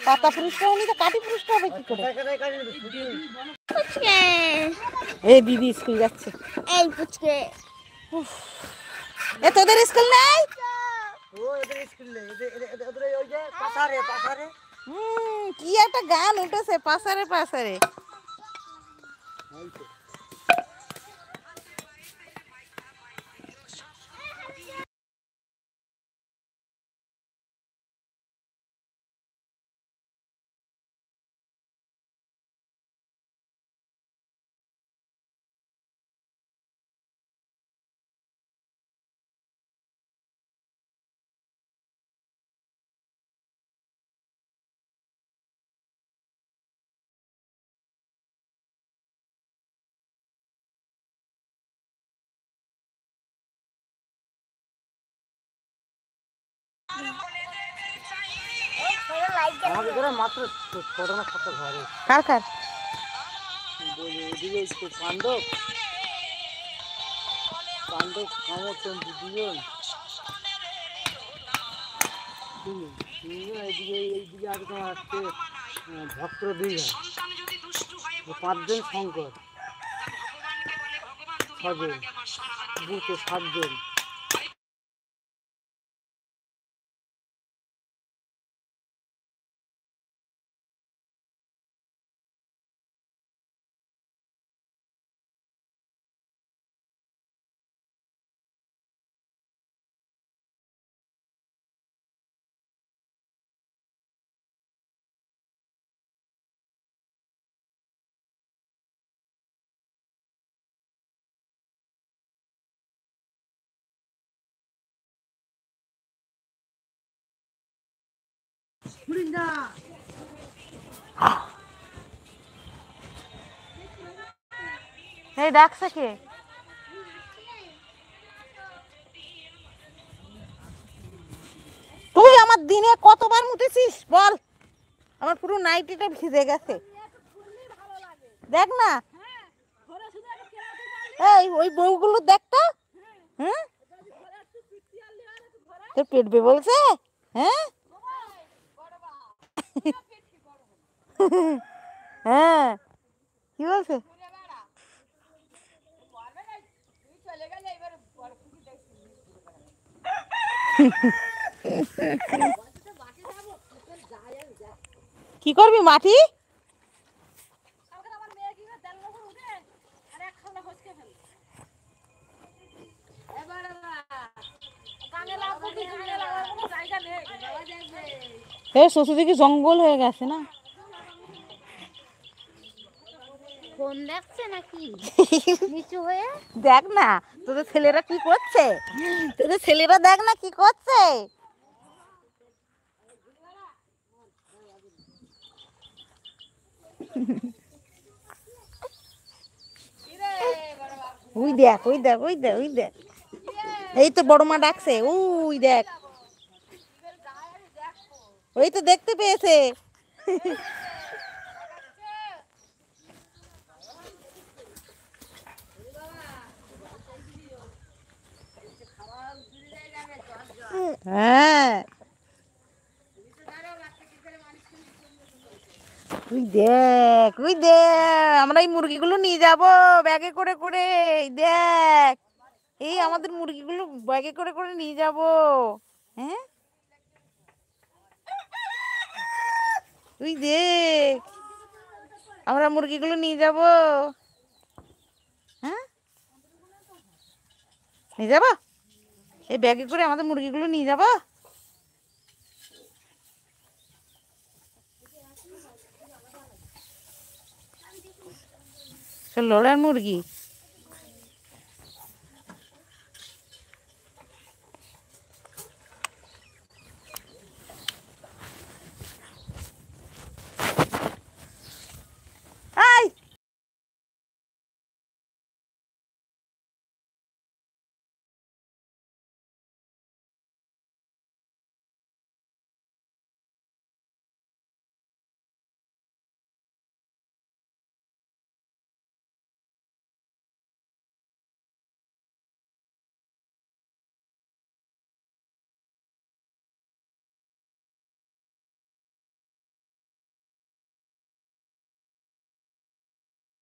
পাতা পুরুষটা হলে তো কাটি পুরুষটা হবে কি করে? এই দিদি স্কুল যাচ্ছে। এই পুচকে এ তোদের স্কুল নেই? কি একটা গান উঠেছে, পাশারে পাশারে। মাত্র ছোট না ছোট ঘরে কার কার পাণ্ডব পাণ্ডব কামচন্দ্র দুজন এইদিকে আগে তোমার আসছে ভক্ত দুই ভাই, 5 জন শঙ্কর, 6 জন বুকে 7 জন। এই ডাকছে কে? তুই আমার দিনে কতবার মুতেছিস বল? আমার পুরো নাইটিটা ভিজে গেছে, দেখ না। এই ওই বউগুলো দেখ তো। হ্যাঁ, তোর পেটবে বলছে? হ্যাঁ হ্যাঁ, কি বলছে? কি করবি মাটি? শ্বশুর দিকে জঙ্গল হয়ে গেছে না? ফোন দেখছে নাকি নিচু হয়ে? দেখ না তোদের ছেলেরা কি করছে, তোদের ছেলেরা দেখ না কি করছে। ওই দেখ ওই দেখ ওই দেখ ওই দেখ, এই তো বড় মা ডাকছে, ওই দেখ, ওই তো দেখতে পেয়েছে। হ্যাঁ ওই দেখ ওই দেখ, আমরা এই মুরগিগুলো নিয়ে যাবো ব্যাগে করে করে। এই দেখ, এই আমাদের মুরগিগুলো ব্যাগে করে করে নিয়ে যাবো। হ্যাঁ তুই দেখ, আমরা মুরগিগুলো নিয়ে যাবো। হ্যাঁ নিয়ে যাবো, এই ব্যাগে করে আমাদের মুরগিগুলো নিয়ে যাবো। লড়ার মুরগি